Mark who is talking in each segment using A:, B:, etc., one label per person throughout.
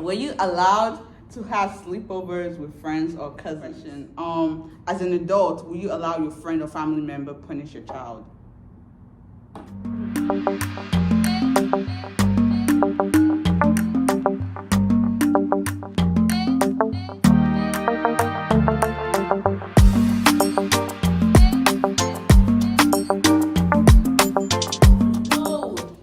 A: Were you allowed to have sleepovers with friends or cousins? As an adult, will you allow your friend or family member punish your child?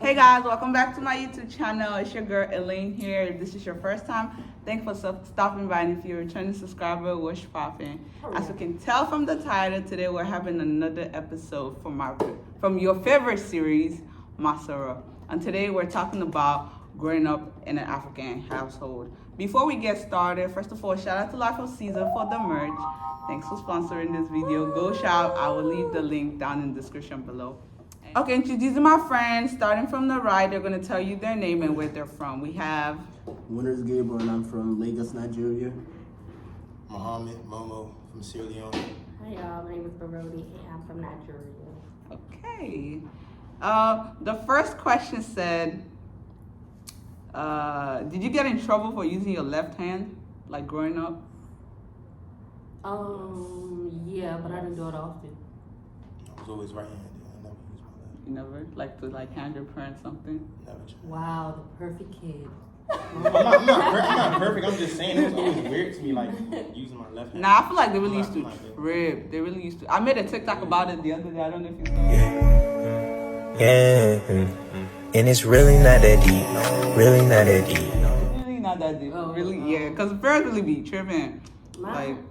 A: Hey guys, welcome back to my YouTube channel. It's your girl Elaine here. If this is your first time, thanks for stopping by. And if you're a returning subscriber, what's poppin'? As you can tell from the title, today we're having another episode from your favorite series, SORO. And today we're talking about growing up in an African household. Before we get started, first of all, shout out to Life of Caesar for the merch. Thanks for sponsoring this video. Go shop. I will leave the link down in the description below. Okay, introducing my friends. Starting from the right, they're going to tell you their name and where they're from. We have...
B: Winners Gabriel, and I'm from Lagos, Nigeria.
C: Mohammed Momo from Sierra Leone.
D: Hi y'all, my name is Barodi and I'm from Nigeria.
A: Okay. The first question said, did you get in trouble for using your left hand, like growing up?
D: Yeah, but I didn't do it often.
C: I was always right-handed. I never used my left.
A: You never like to hand your parents something?
C: Never tried.
D: Wow, the perfect kid.
C: I'm not perfect. I'm just saying it was always weird to me, like using my left hand.
A: Nah, I feel like they really used to trip. They really used to. I made a TikTok about it the other day. I don't know if you saw it.
E: Yeah, and it's really not that deep. Really not that deep.
A: Really not that deep. Really, yeah. Because parents really be tripping.
D: Mine.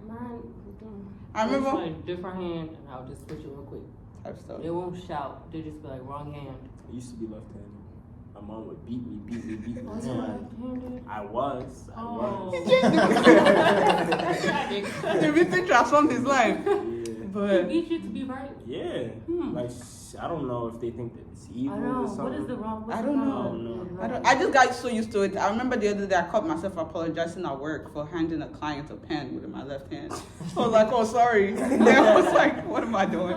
A: I remember.
D: Just like different hand, and I'll just switch it real quick.
A: Type stuff.
D: They won't shout. They just be like wrong hand.
B: I used to be left-handed. My mom would beat me.
D: Oh, you're left-handed?
B: I was.
A: Everything transformed his life.
B: Yeah.
A: But
D: He beat you to be right?
B: Yeah. Like, I don't know if they think that it's evil
D: I know.
B: or something.
D: What is the wrong?
A: I don't know. I just got so used to it. I remember the other day I caught myself apologizing at work for handing a client a pen with my left hand. I was like, oh, sorry. And I was like, what am I doing?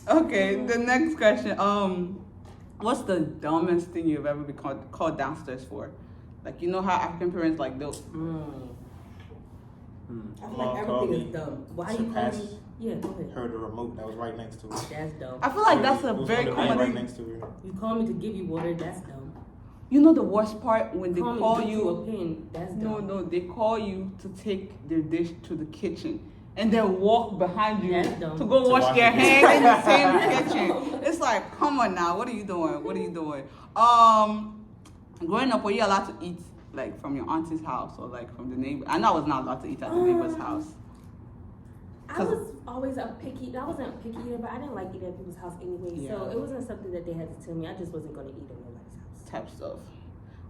A: Okay, the next question. What's the dumbest thing you've ever been called downstairs for? Like, you know how African parents like those.
D: I feel like everything is dumb. Why you call me? Yeah, go ahead.
C: Heard the remote that was right next to it.
D: That's dumb.
A: I feel like that's a
C: It was
A: very
C: on the bed
A: common
C: right
A: thing.
C: next to it.
D: You call me to give you water. That's dumb.
A: You know the worst part when they
D: Call me
A: call
D: to give
A: you.
D: a pen. That's dumb.
A: No, they call you to take their dish to the kitchen and then walk behind you
D: That's dumb.
A: to go
C: To
A: wash
C: wash
A: their
C: it.
A: hands in the same kitchen. It's like, come on now, what are you doing? Growing up, were you allowed to eat like from your auntie's house or like from the neighbor? I know I was not allowed to eat at the neighbor's house.
D: I was always I wasn't a picky eater, but I didn't like eating at people's house anyway.
A: Yeah.
D: So it wasn't something that they had to tell me. I just wasn't going to eat at nobody's house.
A: Type stuff.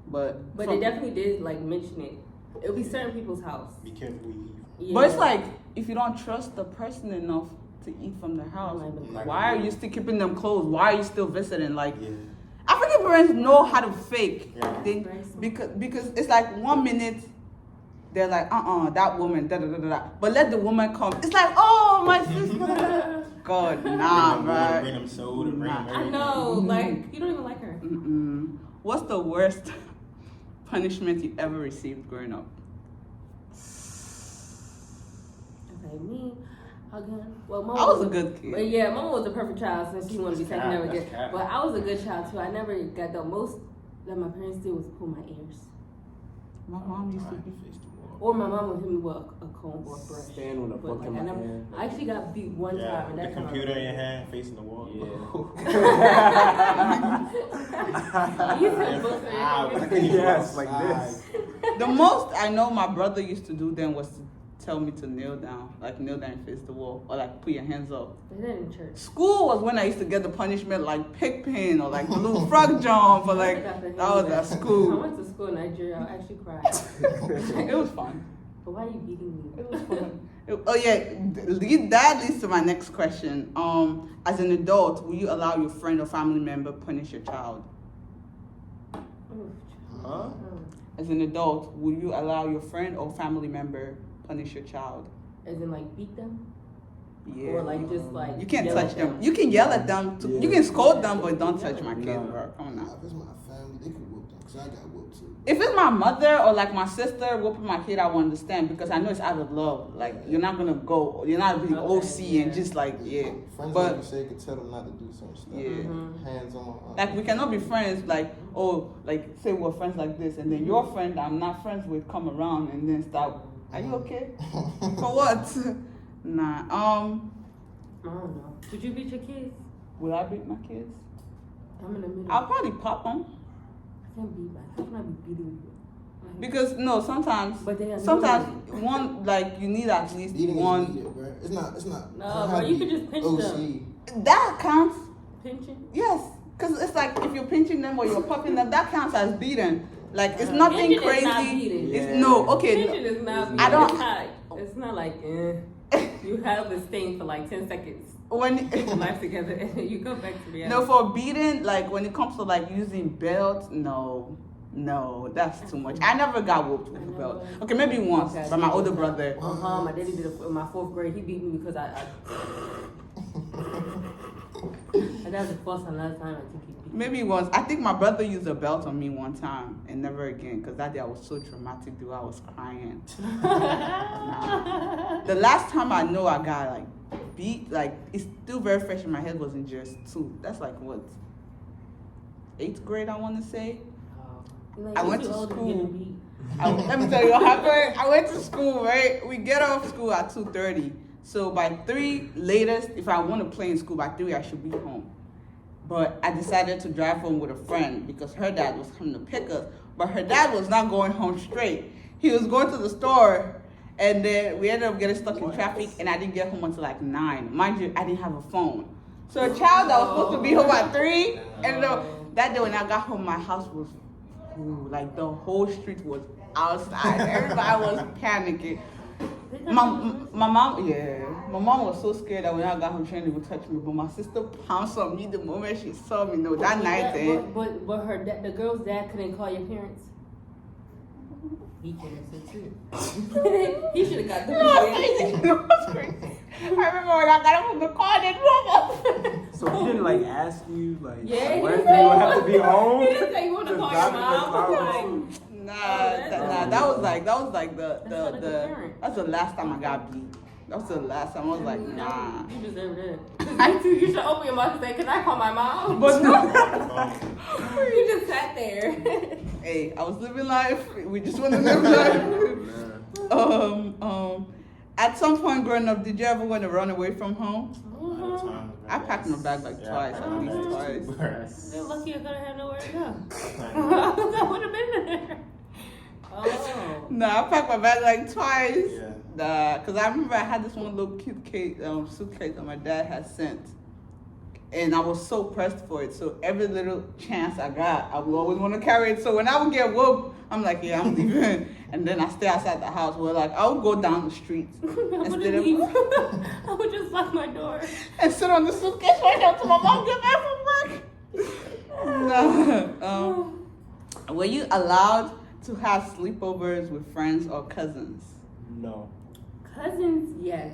A: But
D: They definitely did like mention it. It'll be certain people's house.
C: Be careful who you eat.
D: Yeah.
A: But it's like if you don't trust the person enough to eat from their house, why are you still keeping them close? Why are you still visiting? Like
C: Yeah.
A: African parents know how to fake
C: Yeah.
A: things because it's like 1 minute they're like that woman da da da da, but let the woman come. It's like, oh, my sister. God, nah,
C: Bring them water,
A: right.
C: bring them soda, bring them
D: I
C: everything.
D: know, like you don't even like her.
A: What's the worst punishment you ever received growing up?
D: Okay, me again. Well, Mama
A: I was a good kid.
D: But yeah, Mama was a perfect child since she wanted to be taken care of
C: That's
D: again.
C: cap.
D: But I was a good child too. I never got the most that my parents did was pull my ears.
A: My mom used to be.
C: Face the wall.
D: Or my mom would hit me with a comb or a brush.
B: Stand with a
D: But
B: book
D: like,
B: in
D: I
B: my
D: never,
B: hand.
D: I actually got beat one
C: Yeah,
D: time, and
C: the
D: that time
C: computer in your hand, facing the wall.
B: Yeah.
D: You said both
B: Yes, like this.
A: The most I know my brother used to do then was to tell me to kneel down and face the wall, or like put your hands up.
D: They did in church.
A: School was when I used to get the punishment like pigpen or like blue frog jump or like that was at
D: I
A: school.
D: went to school in Nigeria. I actually cried.
A: It was fun.
D: But why are you beating me?
A: It was fun. That leads to my next question. As an adult, will you allow your friend or family member punish your child?
B: Huh?
A: As an adult, will you allow your friend or family member punish your child?
D: As in like beat them?
A: Yeah.
D: Or like just like
A: You can't
D: yell
A: touch
D: at
A: them. You can yell at them.
B: Yeah.
A: You can scold them, but don't touch my kids,
B: No.
A: bro. Come on now.
F: If it's my family, they can whoop them, because I got whooped too.
A: If it's my mother or like my sister whooping my kid, I will understand because I know it's out of love. Like you're not gonna go, you're not being OC and just like
F: Friends, like
A: But
F: you say, can tell them not to do certain stuff.
A: Yeah.
F: Hands on.
A: like we cannot be friends. Like like say we're friends like this, and then your friend I'm not friends with come around and then stop. Are you okay? For what? Nah.
D: I don't know. Would you beat your kids?
A: Will I beat my kids?
D: I'm in the middle.
A: I'll probably pop them
D: I can't beat my. How can I be beating you?
A: because no. Sometimes
D: But
A: sometimes one like you need at least
F: Beating
A: one.
F: is needed, bro. It's not.
D: No, bro, you could just pinch them.
A: That counts.
D: Pinching.
A: Yes, because it's like if you're pinching them or you're popping them, that counts as beating. Like it's nothing
D: Pinching
A: crazy.
D: is not beating.
A: It's no okay.
D: Pinching is not beating.
A: I don't-
D: It's not like you have this thing for like 10 seconds.
A: When
D: Put your life together and you go back to reality.
A: no for beating, like when it comes to like using belts, no, that's too much. I never got whooped with a belt. Okay, maybe once by my older brother.
D: My daddy did it in my 4th grade. He beat me because I and that was the first and last time I think he beat me.
A: Maybe once. I think my brother used a belt on me one time and never again because that day I was so traumatic, dude. I was crying. Nah. The last time I know I got like beat, like it's still very fresh in my head, was in just 2. That's like what 8th grade, I want to say.
D: Like,
A: I
D: you're
A: went
D: too
A: to
D: old be
A: school.
D: getting beat.
A: Let me tell you what happened. I went to school, right? We get off school at 2:30. So by 3 latest, if I want to play in school, by 3 I should be home. But I decided to drive home with a friend because her dad was coming to pick us. But her dad was not going home straight. He was going to the store, and then we ended up getting stuck in traffic, and I didn't get home until like 9. Mind you, I didn't have a phone. So a child that was supposed to be home at 3, and that day when I got home, my house was full. Like the whole street was outside. Everybody was panicking. My mom was so scared that when I got home, she didn't even touch me. But my sister pounced on me the moment she saw me. No, that night then.
D: But her the girl's dad couldn't call your parents. He could have said too. He should have got the
A: Crazy. I remember when I got up from the car, they drove up.
B: So he didn't like ask you like
D: Yeah,
B: when
D: he
B: do you have to be home?
D: He didn't say you want to
B: Just
D: call your
B: drop it in the
D: mom.
B: car.
A: That was like
D: That's not like a
A: the
D: parent.
A: that's the last time I got beat. That was the last time I was like, nah.
D: You deserve that. You should open your mouth and say, "Can I call my mom?"
A: But no.
D: You just sat there.
A: Hey, I was living life. We just want to live life. At some point growing up, did you ever want to run away from home? I packed my bag like twice, at least twice.
D: You're lucky I could have had nowhere to go. I would have been there. Oh.
A: Nah, I packed my bag like twice.
C: Yeah.
A: Nah, cause I remember I had this one little cute suitcase that my dad had sent, and I was so pressed for it. So every little chance I got, I would always want to carry it. So when I would get whooped, I'm like, yeah, I'm leaving, and then I stay outside the house. Well, like I would go down the street
D: I
A: instead of
D: I would just lock my door.
A: and sit on the suitcase right now till my mom get back from work. Nah. Were you allowed to have sleepovers with friends or cousins?
B: No.
D: Cousins, yes.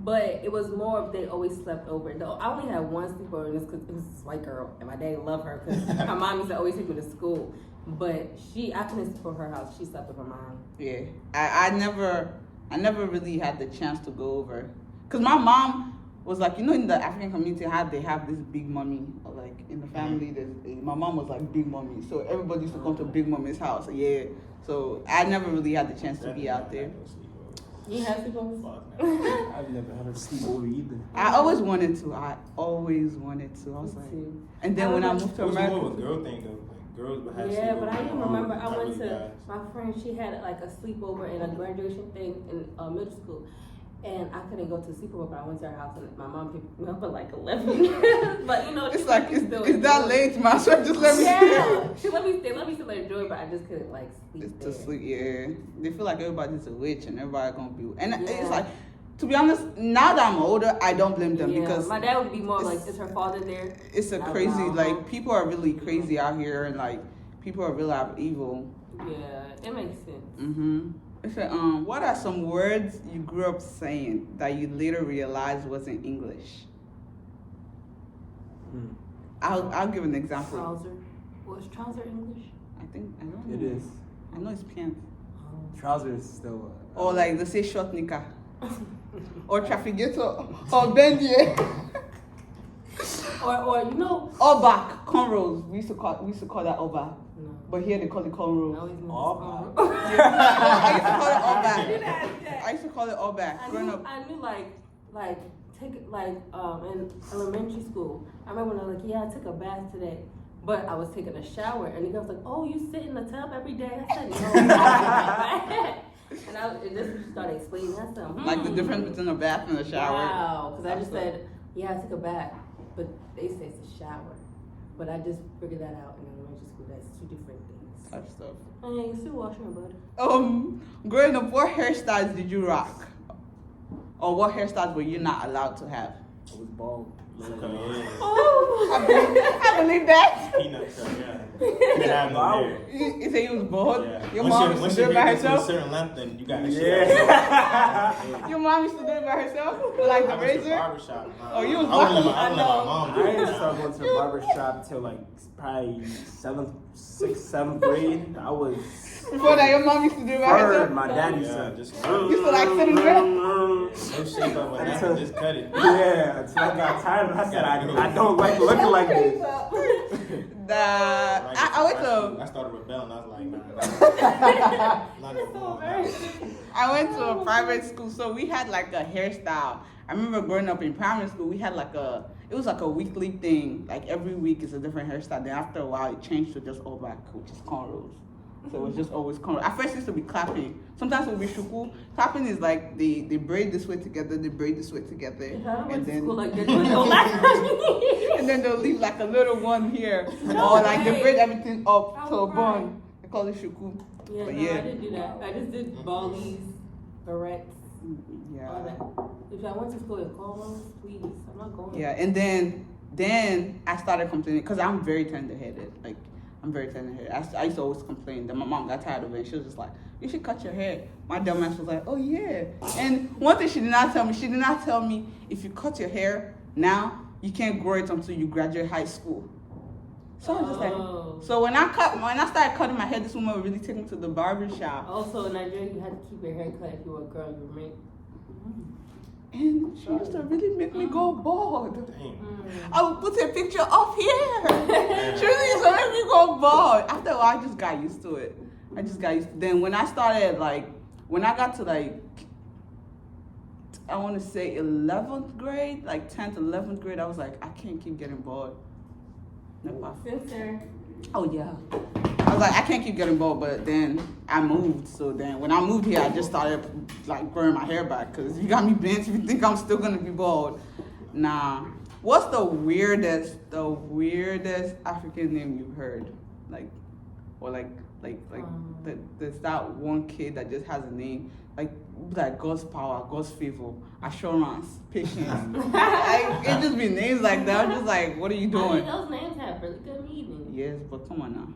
D: But it was more of they always slept over. Though I only had one sleepover, and it's because it was this white girl, and my daddy loved her because her mom used to always take me to school. But I couldn't sleep over her house. She slept with her mom.
A: Yeah, I never really had the chance to go over, cause my mom was like, you know, in the African community, they have this big mommy, like in the family. My mom was like big mommy, so everybody used to come to big mommy's house. Yeah, so I never really had the chance to be out there.
D: You have sleepovers?
B: I've never had a sleepover either.
A: I always wanted to. I was like, and then when I moved to
C: It was more of a
A: America,
C: girl thing though. Like girls would have
D: Yeah, but I
C: sleepovers,
D: even remember I
C: not
D: went
C: really
D: to
C: guys.
D: my friend. She had like a sleepover and a graduation thing in middle school, and I couldn't go to the sleepover. But I went to her house and my mom picked me up at like 11. But you know,
A: it's
D: she
A: like
D: let me still
A: it's that
D: enjoy.
A: late, man. So just let me
D: Yeah, she let me still enjoy, but I just couldn't like sleep
A: It's
D: there.
A: to sleep, yeah. They feel like everybody's a witch and everybody gonna be. And
D: Yeah.
A: it's like, to be honest, now that I'm older, I don't blame them
D: Yeah,
A: because
D: my dad would be more like,
A: it's-
D: is her father there?
A: it's a
D: Not
A: crazy,
D: allowed.
A: like, people are really crazy out here and like, people are really evil.
D: Yeah, it makes sense.
A: Mm-hmm. It said, what are some words you grew up saying that you later realized wasn't English? I'll give an example.
D: Trouser. Was trouser English?
A: I don't know.
G: It is.
A: I know it's pants.
G: Trousers is still.
A: Or like they say short nika. Or trafficator. Or bendier.
D: Or you know.
A: Or back. Cornrows. We used to call that all back.
D: No.
A: But here they call it cornrows.
D: No, he's
G: All
A: I used to call it all back. I used to call it all back. Growing up.
D: I knew like take it like in elementary school. I remember when I was like, yeah, I took a bath today. But I was taking a shower, and the girl was like, "Oh, you sit in the tub every day?" I said, "No." And this started explaining. I said,
A: Like the difference between a bath and a shower.
D: Wow, because I just said, "Yeah, I took a bath," but they say it's a shower. But I just figured that out in elementary school. That's two different things.
A: Type stuff.
D: And you can still wash your butt.
A: Growing up, what hairstyles did you rock? Or what hairstyles were you not allowed to have?
G: I was bald.
A: I believe that.
C: Peanut cut, yeah. You can have no hair.
A: You say you was bald?
C: Yeah.
A: Your
C: Once
A: mom
C: you-
A: used
C: once
A: to
C: you
A: do it by
C: get to a
A: herself?
C: certain length, then you got to
G: Yeah.
A: Your mom used to do it by herself? Like the
C: I went to the
A: razor?
C: barbershop.
A: Oh, you was
C: I wouldn't let
A: barber-
C: my mom do
G: I
C: it.
G: didn't start going to the barber shop till like probably 6th, 7th grade. I was
A: Before that, your mom used to do it by
G: third.
A: herself?
G: My daddy
C: Yeah,
G: said,
C: just
A: Used to like sit in there?
C: no shape up or nothing, just cut it.
G: yeah, until I got tired. I said, I don't like looking like this.
A: I went to
C: I started rebelling. I was like, nah, not anymore.
A: I went to a private school, so we had like a hairstyle. I remember growing up in primary school, we had it was like a weekly thing. Like every week is a different hairstyle. Then after a while, it changed to just all back, which is cornrows. So it was just always cornrows. At first, it used to be clapping. Sometimes it would be shuku. Clapping is like they braid this way together, they braid this way together, and then
D: Like that. Don't laugh at me.
A: and then they'll leave like a little one here, or like they braid everything up to a bun. They call it shuku.
D: Yeah,
A: But
D: no,
A: yeah.
D: I didn't do that. I just did ballies, barrettes, all
A: Yeah.
D: that. If I went to school with cornrows, please, I'm not going.
A: Yeah, and then I started complaining because I'm very tender-headed. Like I'm very tender-headed. I used to always complain. Then my mom got tired of it. She was just like, "You should cut your hair." My dumb ass was like, "Oh yeah." And one thing she did not tell me if you cut your hair now, you can't grow it until you graduate high school. So I was just like, so when I started cutting my hair, this woman would really take me to the barber shop.
D: Also, in Nigeria, you had to keep your hair cut if you were a girl. You were made.
A: And she used to really make me go bald.
C: Damn.
A: I would put a picture up here. She really used to make me go bald. After a while, I just got used to it. Then when I started, when I got to I want to say 11th grade, 10th, 11th grade, I was like, I can't keep getting bald. Never.
D: Censor.
A: Oh yeah. I was like, I can't keep getting bald, but then I moved. So then when I moved here, I just started growing my hair back because you got me bent. If you think I'm still gonna be bald, nah. What's the weirdest African name you've heard? There's that one kid that just has a name like God's power, God's favor, assurance, patience. It just be names like that. I'm just like, what are you
D: I
A: doing?
D: mean, those names have really good meaning.
A: Yes, but come on now.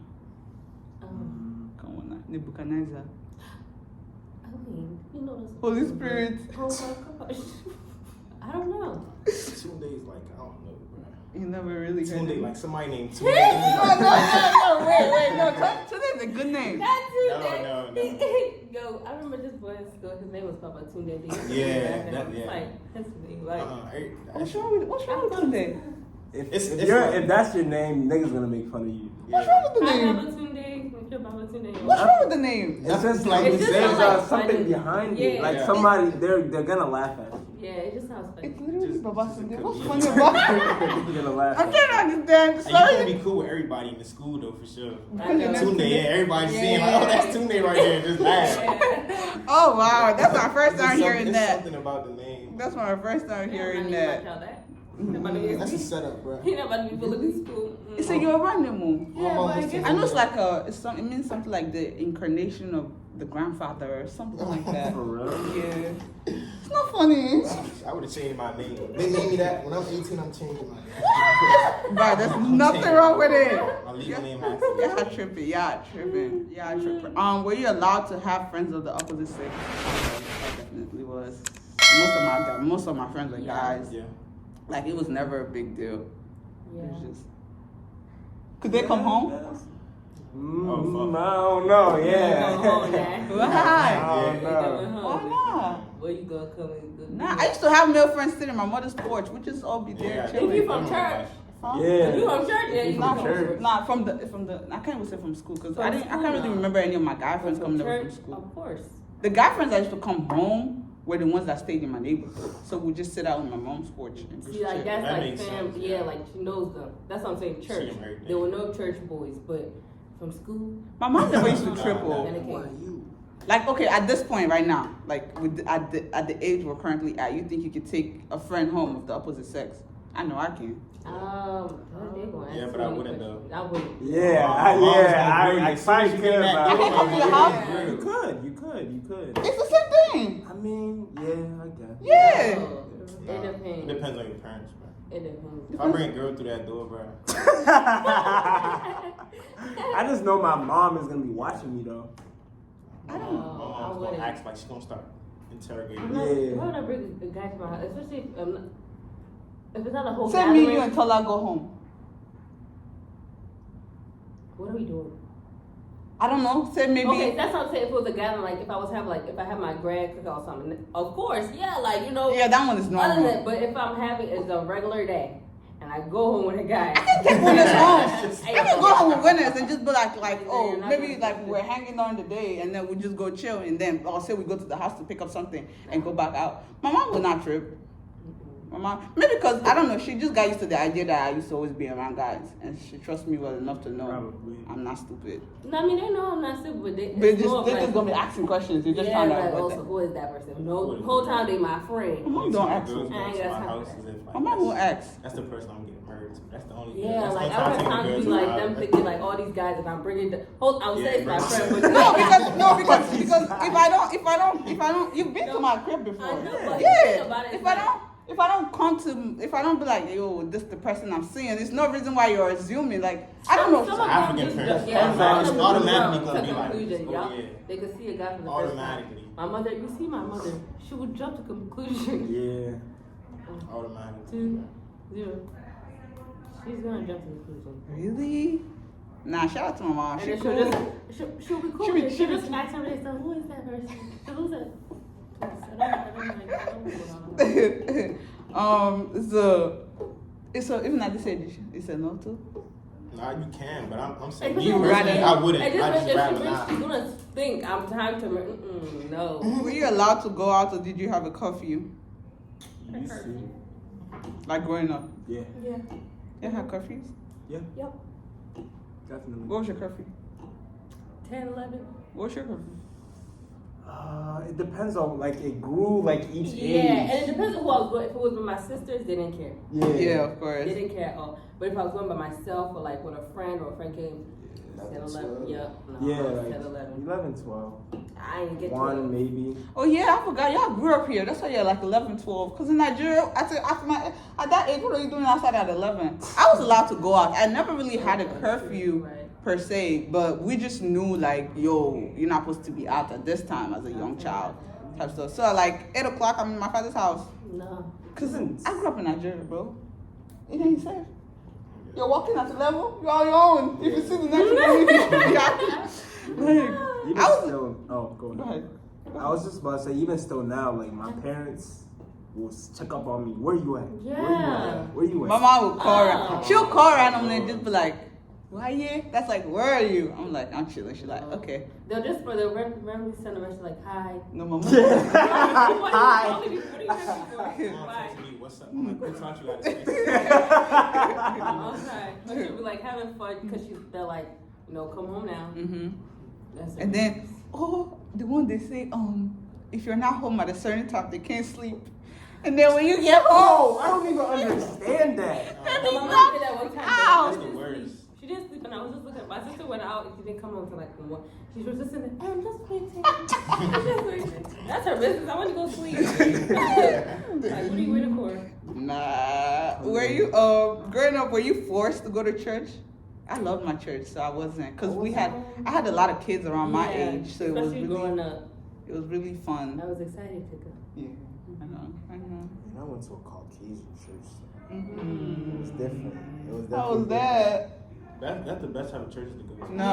A: Come on now. Nebuchadnezzar.
D: I mean, you know this.
A: Holy Spirit.
D: Oh my gosh. I don't know.
C: 2 days, I don't know, bro.
A: You never really heard
C: 2 days,
A: it.
C: Somebody named 2
A: No,
C: days.
A: wait, no. Today's a good name.
D: That's it.
C: No.
D: Yo, I remember this boy in school. His name was Papa Tunde.
C: Yeah,
D: That's me.
A: What's wrong with today?
G: If that's your name, niggas gonna make fun of you.
A: What's wrong with the
D: Papa
A: name?
D: Tunde. Papa Tunde.
A: What's wrong with the name?
G: It's just
D: It's just
G: there's
D: like
G: something
D: funny.
G: behind
D: Yeah.
G: it. Like
C: Yeah.
G: somebody, they're gonna laugh at you.
D: Yeah, it just sounds funny.
A: It's literally
C: Just-
A: Baba
C: just a
A: Sunday. What's
C: comedian.
A: funny about it?
G: They're gonna laugh.
A: I'm
G: at you.
A: trying to understand.
C: And you can't
A: Sorry.
C: be cool with everybody in the school though, for sure.
D: I know.
C: Tunde, yeah, everybody's seeing like, oh, that's Tunde right there, just laugh.
A: Oh wow, that's my first time
C: It's
A: hearing
C: it's
A: that.
C: something about the name.
A: That's my first time hearing
D: Like
A: that.
D: y'all that.
F: That's a setup, bro.
D: He not about to be full of this school.
A: It's a Yoruba.
D: Yeah, but I guess
A: I know it's like it means something like the incarnation of the grandfather or something like that.
G: For real?
A: Yeah. It's not funny.
C: I would have changed my name.
F: They named me that. When I'm 18, I'm changing my name.
A: But there's nothing wrong with it.
C: My legal name has to be.
A: Y'all tripping. Were you allowed to have friends of the opposite sex? I definitely was. Most of my friends were guys.
C: Yeah.
A: Like it was never a big deal.
D: Yeah.
A: It was just. Could they come home?
G: I don't know. Yeah.
A: Why? Why not?
D: Where you gonna come and
A: Nah, I used to have male friends sitting on my mother's porch. We just all be there
C: Yeah.
D: If
A: chilling.
D: you from church,
A: Huh?
G: Yeah.
D: you from church, yeah, you
A: Not
D: from
G: church.
A: from the I can't even say from school because
D: From
A: I can't really
D: school,
A: remember any of my guy friends coming over from
D: church,
A: school.
D: of course.
A: The guy friends that used to come home were the ones that stayed in my neighborhood. So we just sit out on my mom's porch and just
D: See, like
A: chill.
D: that's
C: That
D: like
C: makes
D: fam,
C: sense,
D: yeah,
C: yeah.
D: like she knows them. That's what I'm saying.
C: See
D: Church.
C: them every day.
D: There were no church boys, but from school,
A: My mom never used to
D: then
A: triple.
D: it
F: Who are
D: came.
F: you?
A: Like okay, at this point right now, like at the age we're currently at, you think you could take a friend home of the opposite sex? I know I can.
D: They're gonna
C: Yeah,
D: ask
C: but I
D: me
C: wouldn't,
D: questions.
C: though.
D: I wouldn't.
G: Yeah,
C: Mom's
G: I
C: like,
G: probably
C: "Dude,
G: could,
C: as soon as you
G: but
C: get that
A: I can't come to your house.
G: you could.
A: It's the same thing.
G: I mean, yeah, I guess.
A: Yeah.
D: It
C: It
D: depends.
C: depends on your parents, bro.
D: It depends.
C: If I bring a girl through that door, bro.
G: I just know my mom is gonna be watching me though.
A: I don't.
C: My
D: I
C: mom's
D: wouldn't.
C: gonna act like she's gonna start interrogating
D: I'm
C: me.
D: not,
G: Yeah.
D: why would I bring a guy to my house? Especially if it's not a whole
A: Send
D: gathering.
A: me you until I go home.
D: What are we doing?
A: I don't know. Say maybe.
D: Okay, that's what I'm saying. If it was a gathering, like if I was having, like if I have my grad cookout or something, of course, yeah, like you know.
A: Yeah, that one is
D: Other
A: normal.
D: than, but if I'm having it's a regular day and I go home with a guy,
A: Take winners home.
D: Hey,
A: I can go home with winners and just be like, oh,
D: Yeah,
A: maybe
D: not
A: like
D: gonna-
A: we're hanging during the day and then we just go chill and then I'll say we go to the house to pick up something and go back out. My mom will not trip. My mom, maybe because I don't know, she just got used to the idea that I used to always be around guys and she trusts me well enough to know
G: Probably.
A: I'm not stupid.
D: No, I mean they know I'm not stupid, but
A: But
D: it's more of
A: they're
D: like,
A: just gonna be asking questions. You're just
D: yeah,
A: trying to
D: like
A: avoid
D: also
A: that.
D: who is that person? No, the whole time they my friend.
A: Mom
C: Only
A: don't
C: time
A: ask
C: girls
A: me.
C: go
D: I ain't
C: to
D: got
C: my
D: time
C: house
D: for
C: is if, like,
A: My mom won't ask.
C: That's the person I'm getting married to. That's the only.
D: Yeah,
C: that's
D: like
C: the
D: I
C: only
D: don't have time to
C: girls
D: be
C: who
D: like
C: are
D: them
C: out.
D: thinking like all these guys. If I'm bringing the whole, I would say it's my
C: Yeah,
D: friend, but
A: No, because if I don't, you've been to my crib before.
D: I know, but
A: Yeah.
D: think about it,
A: If I don't be like, yo, this the person I'm seeing. There's no reason why you're assuming. Like, I don't know.
D: Some of them
C: African
D: just
C: parents.
D: yeah, some of
C: It's
D: them
C: automatically
D: just
C: gonna
D: jump
C: be
D: to
C: like
D: conclusion,
C: this. Oh,
D: yeah.
C: yeah.
D: They could see a guy from the first time.
C: Automatically.
D: My mother, you see my mother, she would jump to conclusion.
G: Yeah.
C: Automatically.
D: 2-0. She's gonna jump to conclusion.
A: Really? Nah, shout out to my mom.
D: And
A: She
D: then
A: cool.
D: she'll be cool.
A: She be-
D: She'll
A: she be-
D: just ask somebody, so who is that person? So who's that? I don't know.
A: It's a even at this age, it's a no to.
C: Nah, you can, but I'm saying
D: It's
C: me
A: You
D: just-
A: rather-
C: personally, I wouldn't.
D: I
C: I just
D: if
C: rather
D: she
C: not.
D: she's gonna think I'm time to. No.
A: Were you allowed to go out or did you have a curfew?
G: You see?
A: Like growing up?
G: Yeah.
D: Yeah.
A: You had curfews?
G: Yeah.
D: Yep.
G: Definitely.
A: What was your curfew?
D: 10, 11.
A: What was your curfew?
G: It depends on like it grew like each
D: Yeah,
G: age.
D: and it depends on who I was going. If it was with my sisters, they didn't care.
A: Yeah, of
D: They
A: course.
D: didn't care at all. But if I was going by myself or like with a friend or a friend came, 10, 11. Yep. No,
G: Yeah,
D: 10,
G: like
D: 11.
G: 11, 12.
D: I didn't get to
G: 1
D: it.
G: maybe.
A: Oh yeah, I forgot. Y'all grew up here. That's why you're like 11, 12. Because in Nigeria, at that age, what are you doing outside at 11? I was allowed to go out. I never really had a curfew
D: Right.
A: per se, but we just knew like, yo, you're not supposed to be out at this time as a young child type stuff. So like 8 o'clock, I'm in my father's house.
D: No.
A: Cause I grew up in Nigeria, bro. It ain't safe. You're walking at the level, you're on your own. If you see the next one, like,
G: Even
A: I was.
G: still, oh, go
A: Go
G: ahead.
A: ahead.
G: I was just about to say, even still now, like my parents will check up on me. Where you at?
D: Yeah.
G: Where you at?
A: My mom would call
D: Oh.
A: her. She'll call randomly and just be like, "Why you?" That's like, "Where are you?" I'm like, "I'm chilling." She's like, "Okay."
D: They'll just for the randomly send a message like, hi.
A: No, my mom.
D: What are you
G: Hi.
D: calling me? What are you happy for?
C: Mom
D: Why?
C: texted me, "What's up?" I'm like, "Who taught you how to text?"
D: Okay. But she'll be like having fun because they're like, come home now.
A: Mhm.
D: That's
A: And then, the one they say, if you're not home at a certain time, they can't sleep. And then when you get
G: Oh,
A: home,
G: I don't even understand that.
D: So my mom did that one time.
A: Ow.
D: But
B: That's the worst.
D: She didn't sleep, and I was just looking. My sister went out, and she didn't come home until like 1. She was just sitting there, I'm just waiting. I'm just waiting. That's her business. I want to go sleep. Like, what are you waiting for?
A: nah. Were you growing up? Were you forced to go to church? I loved my church, so I wasn't, cause I had a lot of kids around my
D: Yeah,
A: age, so it was
D: especially growing up.
A: it was really fun.
D: I was excited to go.
A: Yeah, I know.
G: And I went to a Caucasian church.
A: Mm-hmm.
G: It was different. It was
A: How was
G: definitely
A: that?
B: That's the best type of church to go to.
A: No.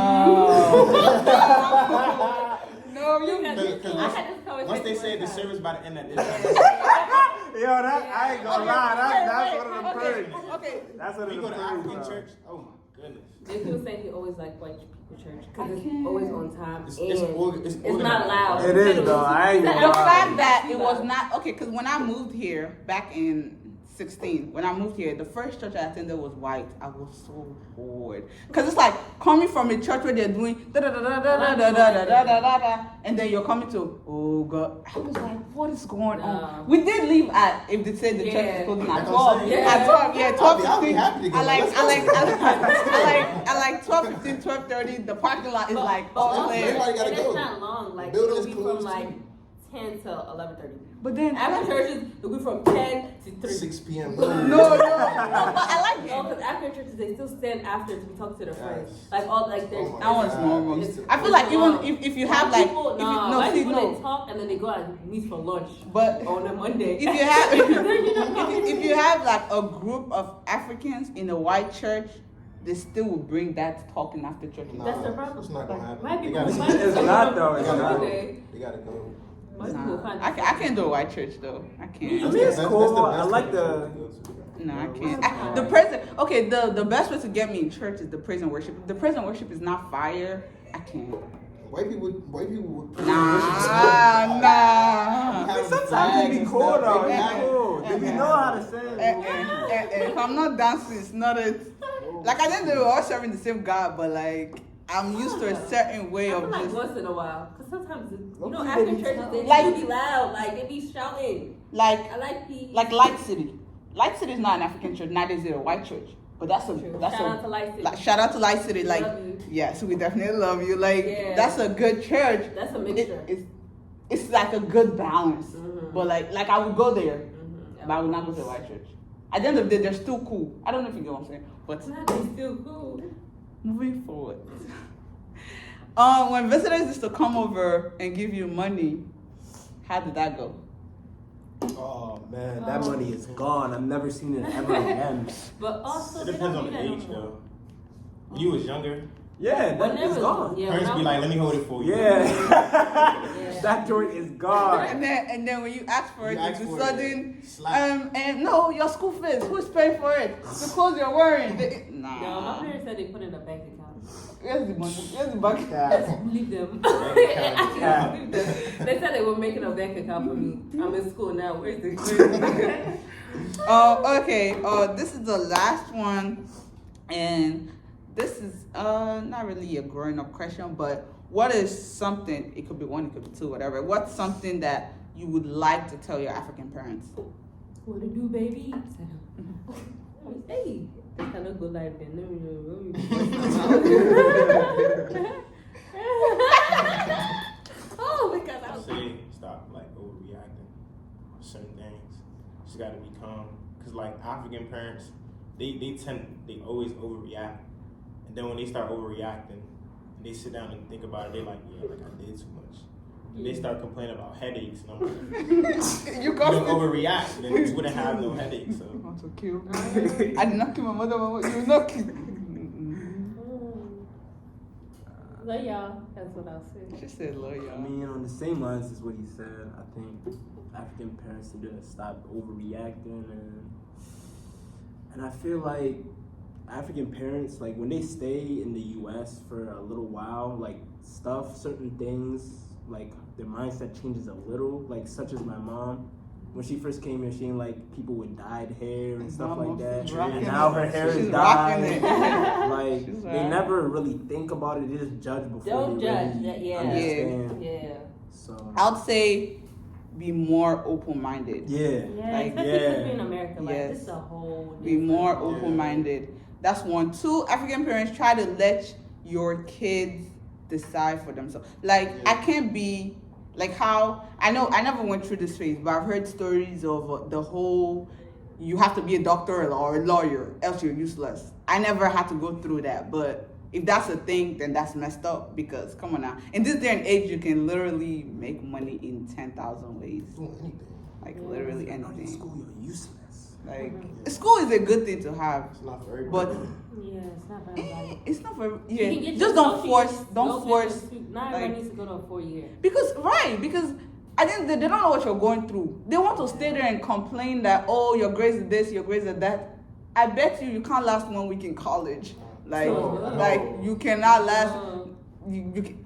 A: No, you.
D: I had this conversation
B: Once they say
D: one
B: the
D: time.
B: service by the end of this,
G: Yo, I ain't gonna lie. That's one of the perks.
A: Okay.
G: That's one
B: we
G: of
B: go
G: the
B: to
G: perks.
B: African church. Oh my goodness.
D: They people say he always like white people church because
A: I
D: it's
A: can't.
D: always on time
B: It's
D: and it's
B: organized.
D: not loud.
G: It is, though. I ain't gonna
A: The
G: lie.
A: fact that it was not okay, because when I moved here back in 16, when I moved here, the first church I attended was white. I was so bored, because it's like coming from a church where they're doing da da da da da da da da da da da da, and then you're coming to oh god. I was like, what is going
D: No.
A: on? We did leave at, if they said the church is closing at
C: That's what I'm
A: 12.
C: saying.
A: At 12, yeah, 12,
C: I'll be
A: 15.
C: happy to go.
A: I like 12, 15, 12, 30. The parking lot is like all
D: also,
A: clear.
C: everybody gotta
D: and
C: go.
D: it's not long. Like
C: The building
D: it'll
C: is
D: be
C: closed,
D: from like
C: too.
D: 10 to 11:30.
A: But then
D: After churches, it'll be from 10 to 3.
C: 6 p.m.
A: no, but I like
D: No,
A: it.
D: because after churches they still stand after to be talking to their friends.
C: Yes.
D: Like all like there's.
C: Oh my
A: That one's
C: God.
A: normal.
C: It's-
A: I feel like even if you have like,
D: people,
A: if you,
D: nah,
A: no,
D: white
A: see,
D: people they
A: no,
D: talk and then they go out and meet for lunch
A: but
D: on a Monday.
A: if you have if you have like a group of Africans in a white church, they still will bring that talking after church.
C: Nah,
D: That's the problem.
C: It's not gonna happen.
D: White
C: They
D: people,
C: gotta
D: white
C: go.
G: It's
D: people
G: not,
D: come
G: though,
D: on
G: it's not.
D: Monday.
C: They gotta go.
D: White people
A: Nah,
D: find
A: I can't do a white church though. I can't.
G: I mean, it's
C: That's
G: cool.
C: the
G: I
C: best
G: like
C: kind of
G: the.
C: church to go to.
A: No, I can't. The present. Okay, the best way to get me in church is the praise and worship. If the praise and worship is not fire, I can't.
C: White people would.
A: Nah.
G: Sometimes it be cool though. It's cool. They be know how to say it.
A: If I'm not dancing, it's not a. Like I think they were all serving the same God, but like I'm used to a certain way
D: I
A: of
D: feel like
A: just
D: once in a while, because sometimes
G: Okay,
D: African
G: they
D: churches they
A: like-
D: be loud, like they be shouting.
A: like
D: I like peace.
A: Light City. Light City is not an African church, neither is it a white church. But that's a
D: True.
A: that's
D: Shout
A: a
D: out to Light City.
A: like, shout out to Light City. Like
D: Love you.
A: yes, we definitely love you. Like
D: Yeah.
A: that's a good church.
D: That's a
A: It-
D: mixture.
A: it's like a good balance.
D: Mhm.
A: But like I would go there,
D: Mhm.
A: but I would not go to a white church. At the end of the day, they're still cool. I don't know if you get what I'm saying, but
D: Nah, they still cool.
A: moving forward. When visitors used to come over and give you money, how did that go?
G: Oh man, that money is gone. I've never seen it ever again.
D: But also,
B: It
D: they
B: depends
D: don't
B: on
D: do
B: the
D: that no
B: age
D: more.
B: though. When you was younger,
G: Yeah, that
D: Whenever-
G: is gone.
D: Yeah,
B: parents
D: when
B: be
D: I
B: like, "Let me hold it for you."
G: Yeah. That joint is gone.
A: And then when you ask for it,
C: You ask
A: it's a
C: for
A: sudden.
C: it, slap.
A: And no, your school fees. Who's paying for it? The clothes you're wearing. Nah.
D: No, my parents said they put it in a bank account.
A: Where's the money? Where's the bank?
G: Yeah.
D: Leave them.
G: Yeah.
D: Leave them. They said they were making a bank account for me. I'm in school now. Where's the
A: Okay. This is the last one, and this is not really a growing up question, but what is something? It could be one, it could be two, whatever. What's something that you would like to tell your African parents?
D: What to do, baby? Hey, that's kind of good life then. Oh, because I
B: I
D: was.
B: say stop like overreacting to certain things. Just gotta be calm. Cause like African parents, they always overreact, and then when they start overreacting, and they sit down and think about it, they like, yeah, like I did too much. And they start complaining about headaches, and I'm like,
A: You
B: you
A: got
B: don't overreact, then you wouldn't have no headaches. So
A: want to kill me. I did not kill my mother. You will not kill me.
D: Love y'all. That's what I'll say.
A: She said, "Love
G: I
A: y'all."
G: mean, on the same lines as what he said, I think African parents need to stop overreacting, and I feel like African parents, like when they stay in the U.S. for a little while, like certain things, like their mindset changes a little. Like such as my mom, when she first came here, she didn't like people with dyed hair and stuff like that.
A: Rocking
G: And now
A: it.
G: her hair
A: She's
G: is
A: rocking
G: dyed.
A: it.
G: Like
A: She's
G: they
A: rocking.
G: never really think about it. They just judge before
D: Don't
G: they
D: judge.
G: really
D: Yeah.
G: understand.
D: Yeah.
G: So
A: I would say be more open-minded.
G: Yeah.
D: Yeah,
A: Like,
D: especially
G: yeah.
D: because we're in America. Like,
A: Yes.
D: this is a whole
A: Be more
D: different-
A: open-minded. That's one. Two, African parents try to let your kids decide for themselves. Like, I can't be like how I know I never went through this phase, but I've heard stories of the whole you have to be a doctor or a lawyer else you're useless. I never had to go through that, but if that's a thing, then that's messed up because come on now. In this day and age, you can literally make money in 10,000 ways.
F: Doing anything.
A: Like literally
G: Not in
A: anything.
G: school, you're useless.
A: Like school is a good thing to have,
F: It's not for everybody.
A: but
D: Yeah, it's not for everybody.
A: it's not for
D: You can
A: yeah.
D: get
A: Just
D: your
A: don't
D: associates,
A: force.
D: go
A: Don't
D: get
A: force.
D: your- Not
A: like-
D: everybody needs to go to a 4-year.
A: Because I think they don't know what you're going through. They want to stay there and complain that oh your grades are this, your grades are that. I bet you can't last 1 week in college. Like you cannot last.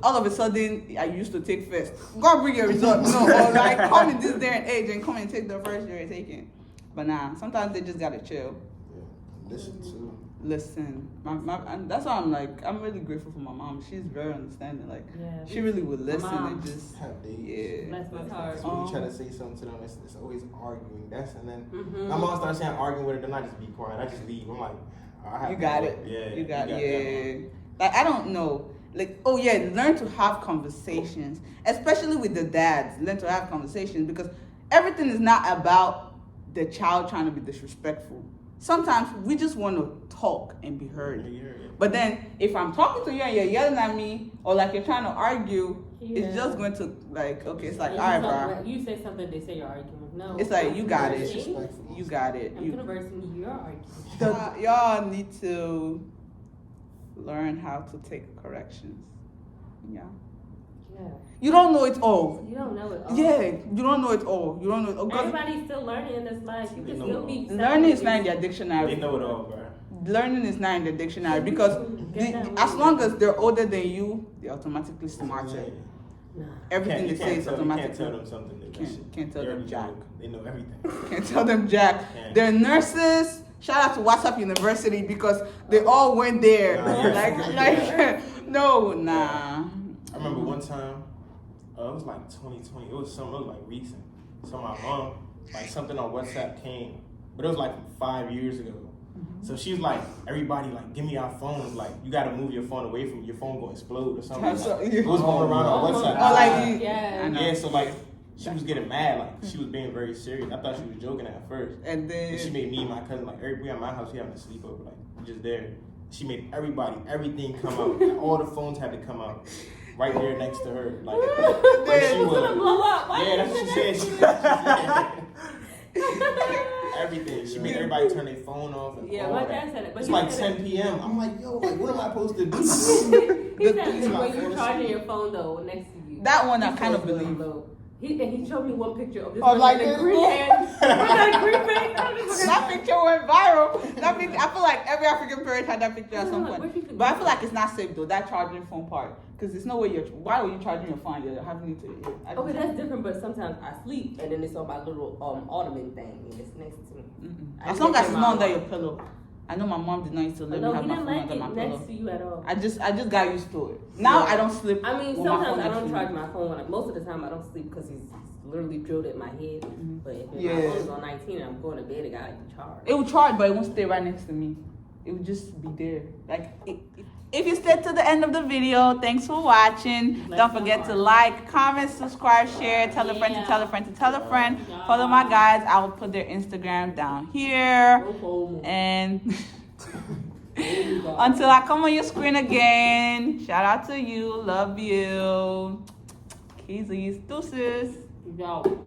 A: All of a sudden I used to take first. God bring your result. No, or like come in this day and age and come and take the first year you're taking. But nah, sometimes they just gotta chill.
F: Yeah. Listen to.
A: Listen, and that's why I'm like I'm really grateful for my mom. She's very understanding. Like
D: Yeah,
A: she really would listen
D: Mom.
A: and just
F: Have days.
A: yeah.
D: Bless my heart.
F: So when you try to say something to them, it's always arguing. And then
D: Mhm.
F: my mom starts saying arguing with her, then I just be quiet. I just leave. I'm like, I have
A: You
F: to
A: got
F: go.
A: it.
B: Yeah,
A: You got
B: you got
A: yeah. Like I don't know. Like oh yeah, learn to have conversations, especially with the dads. Learn to have conversations because everything is not about the child trying to be disrespectful. Sometimes we just want to talk and be heard. But then if I'm talking to you and you're yelling at me or like you're trying to argue,
D: Yeah.
A: it's just going to like okay, it's like
D: You
A: all right,
D: talk-
A: bro.
D: You say something, they say you're arguing. No.
A: It's like you got it.
F: Disrespectful.
A: You got it.
D: I'm
A: You,
D: conversing, you're arguing.
A: y'all need to learn how to take corrections. Yeah.
D: Yeah.
A: You don't know it all.
D: You don't know it all.
A: Yeah, you don't know it all. You don't know it all. 'Cause
D: Everybody's still learning in this life. You
B: They
D: can
B: know
D: still
B: it
D: be.
A: learning is not in their
B: They
A: dictionary.
B: know it all, bro.
A: Learning is not in the dictionary because as long as they're older than you, they're automatically smarter.
D: Nah.
A: Everything they
B: You
A: say
B: can't
A: is
B: tell, you can't
A: automatically.
B: tell them something. That
A: Can't tell
B: they
A: them
B: already
A: jack.
B: know. They know everything.
A: Can't tell them jack.
B: Yeah.
A: They're nurses. Shout out to WhatsApp University because they all went there.
B: Nah.
A: like no, nah.
B: I remember one time, it was like 2020. It was like recent. So my mom, like something on WhatsApp came, but it was like 5 years ago. So she's like, everybody like, give me our phones. Like, you gotta move your phone away from your phone gonna explode or something.
A: So-
B: Like, it was going around on WhatsApp.
A: Oh, like
D: Yeah.
A: I know.
B: Yeah, so like she was getting mad, like she was being very serious. I thought she was joking at first.
A: And
B: And she
A: then
B: made me and my cousin, like we at my house, we having a sleepover, like we just there. She made everything come out. All the phones had to come out. Right there next to her. Like she
D: It's gonna
B: was.
D: blow up. Why
B: Yeah,
D: you
B: that's what she
D: say
B: said.
D: that?
B: Everything. She made everybody turn their phone off and
D: Yeah,
B: all
D: my
B: that.
D: dad said it. But
B: It's
D: he
B: like
D: said
B: 10 p.m. I'm like, yo, like what am I supposed to do?
D: He said
B: thing
D: when
B: about
D: you're
B: phones-
D: charging your phone though next to you.
A: that one I
D: your
A: kind of
D: phone's gonna
A: believe.
D: blow. He showed me one picture of this
A: Of like
D: person in
A: this?
D: a green hand. With a green face. I was just
A: That picture went viral. That picture, I feel like every African parent had that picture at some
D: Where'd you
A: point.
D: think
A: But I
D: that
A: feel like it's not safe though. That charging phone part, because there's no way you're. Why are you charging your phone? You're having it to.
D: Okay, that's different, but sometimes I sleep and then it's on my little ottoman thing and it's next to me. I
A: As long
D: take
A: as it's
D: my
A: not under
D: watch.
A: your pillow. I know my mom did not used to let
D: No,
A: me have
D: he
A: my
D: didn't
A: phone
D: like
A: under my
D: it
A: pillow.
D: next to you at all.
A: I just got used to it. Now
D: Yeah.
A: I don't sleep.
D: I mean,
A: with my
D: sometimes
A: phone
D: I
A: next
D: don't
A: to me.
D: charge my phone. Like, most of the time I don't sleep because he's literally drilled at my head. But if my
A: Yeah.
D: phone is on 19 and I'm going to bed, it gotta be charged.
A: It would charge, but it won't stay right next to me. It would just be there. Like, if you stayed to the end of the video, thanks for watching. Don't forget to like, comment, subscribe, share, tell a friend to tell a friend to tell a friend. Follow my guys. I will put their Instagram down here. And until I come on your screen again, shout out to you. Love you. Keys, deuces.
D: Yo.